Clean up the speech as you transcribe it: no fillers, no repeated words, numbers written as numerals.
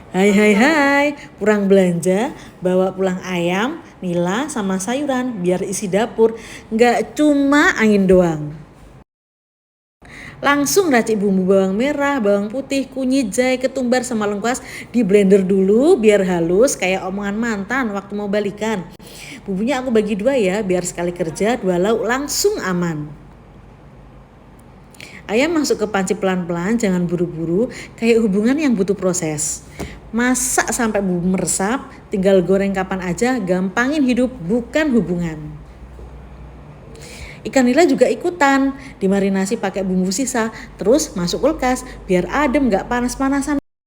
Hai hai hai, kurang belanja, bawa pulang ayam, nila sama sayuran biar isi dapur, nggak cuma angin doang. Langsung racik bumbu bawang merah, bawang putih, kunyit, jahe, ketumbar sama lengkuas di blender dulu biar halus kayak omongan mantan waktu mau balikan. Bumbunya aku bagi dua ya biar sekali kerja dua lauk langsung aman. Ayam masuk ke panci pelan-pelan, jangan buru-buru, kayak hubungan yang butuh proses. Masak sampai bumbu meresap, tinggal goreng kapan aja, gampangin hidup bukan hubungan. Ikan nila juga ikutan, dimarinasi pakai bumbu sisa, terus masuk kulkas biar adem gak panas-panasan